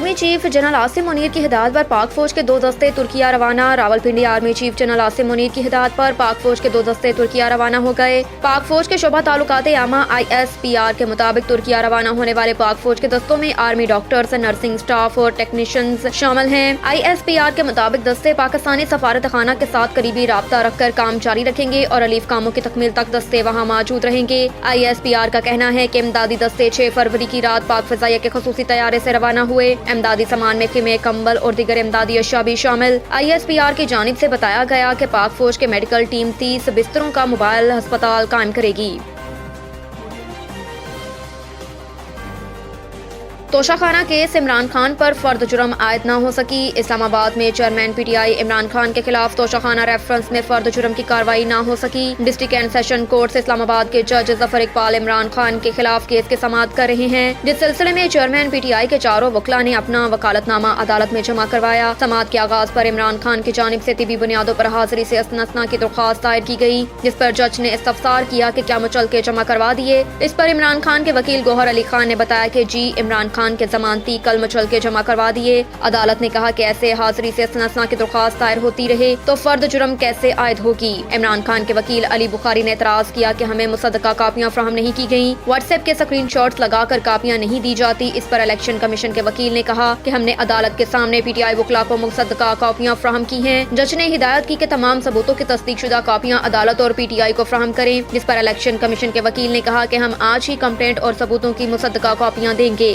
Army chief general Asim Munir की हिदायत पर पाक फौज के 2 दस्ते तुर्किया रवाना। Rawalpindi army chief general Asim Munir की हिदायत पर पाक फौज के 2 दस्ते तुर्किया रवाना हो गए। पाक फौज के शोबा तालुकात आमा ISPR के मुताबिक तुर्किया रवाना होने वाले पाक फौज के दस्तों में आर्मी डॉक्टर्स, नर्सिंग स्टाफ और टेक्नीशियंस शामिल हैं। ISPR के मुताबिक दस्ते पाकिस्तानी सफारत खाना के साथ करीबी राब्ता रखकर काम जारी रखेंगे और रिलीफ कामों की तकमील तक दस्ते वहाँ मौजूद रहेंगे। ISPR का कहना है कि इमदादी दस्ते 6 फरवरी की रात पाक फजाइया के खसूसी तैयारे से रवाना हुए। इमदादी सामान में खेमे, कंबल और दीगर इमदादी अशिया भी शामिल। ISPR की जानिब से बताया गया कि पाक फौज के मेडिकल टीम 30 बिस्तरों का मोबाइल अस्पताल कायम करेगी। तोशाखाना केस इमरान खान पर फर्द जुर्म आयद न हो सकी। इस्लामाबाद में चेयरमैन PTI इमरान खान के खिलाफ तोशाखाना रेफरेंस में फर्द जुर्म की कार्रवाई न हो सकी। डिस्ट्रिक्ट एंड सेशन कोर्ट से इस्लामाबाद के जज जफर इकबाल इमरान खान के खिलाफ केस की समाअत कर रहे हैं, जिस सिलसिले में चेयरमैन PTI के 4 वकला ने अपना वकालतनामा अदालत में जमा करवाया। समाअत के आगाज पर इमरान खान की जानिब से तिबी बुनियादों पर हाजिरी से इस्तना की दरख्वास्त दायर की गई, जिस पर जज ने इस्तफसार किया कि क्या मुचल के जमा करवा दिए। इस पर इमरान खान के वकील गौहर अली खान ने बताया कि जी इमरान खान के जमानती कल मुचल के जमा करवा दिए। अदालत ने कहा कि ऐसे हाजिरी से इस्तना की दरख्वास्त दायर होती रहे तो फर्द जुर्म कैसे आयद होगी। इमरान खान के वकील अली बुखारी ने एतराज किया कि हमें मुसद्दका कापियां फ्राहम नहीं की गयी, व्हाट्सएप के स्क्रीनशॉट्स लगाकर कापियां नहीं दी जाती। इस पर इलेक्शन कमीशन के वकील ने कहा कि हमने अदालत के सामने PTI वकला को मुसद्दका कापियां फ्राहम की हैं। जज ने हिदायत की कि तमाम सबूतों की तस्दीकशुदा कापियां अदालत और PTI को फ्राहम करें, जिस पर इलेक्शन कमीशन के वकील ने कहा कि हम आज ही कंप्लेंट और सबूतों की मुसद्दका कापियां देंगे।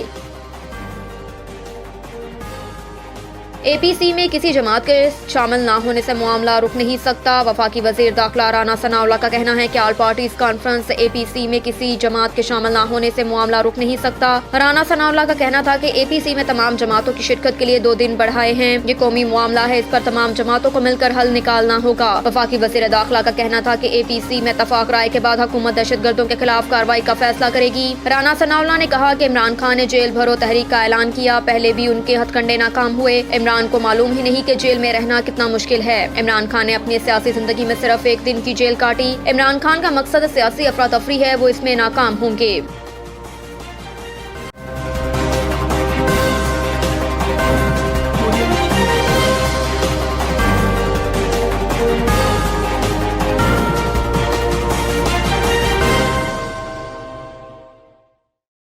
APC में किसी जमात के शामिल न होने से मामला रुक नहीं सकता। वफाकी वजीर दाखिला राना सनाउल्लाह का कहना है कि ऑल पार्टीज कॉन्फ्रेंस APC में किसी जमात के शामिल न होने से मामला रुक नहीं सकता। राना सनाउल्लाह का कहना था कि APC में तमाम जमातों की शिरकत के लिए 2 दिन बढ़ाए हैं। ये कौमी मामला है, इस पर तमाम जमातों को मिलकर हल निकालना होगा। वफाकी वजीर दाखिला का कहना था कि APC में इत्तफाक राय के बाद हुकूमत दहशतगर्दों के खिलाफ कार्रवाई का फैसला करेगी। राना सनाउल्लाह ने कहा कि इमरान खान ने जेल भरो तहरीक का ऐलान किया, पहले भी उनके हथकंडे नाकाम हुए। इमरान को मालूम ही नहीं कि जेल में रहना कितना मुश्किल है। इमरान खान ने अपनी सियासी जिंदगी में सिर्फ 1 दिन की जेल काटी। इमरान खान का मकसद सियासी अफरा तफरी है, वो इसमें नाकाम होंगे।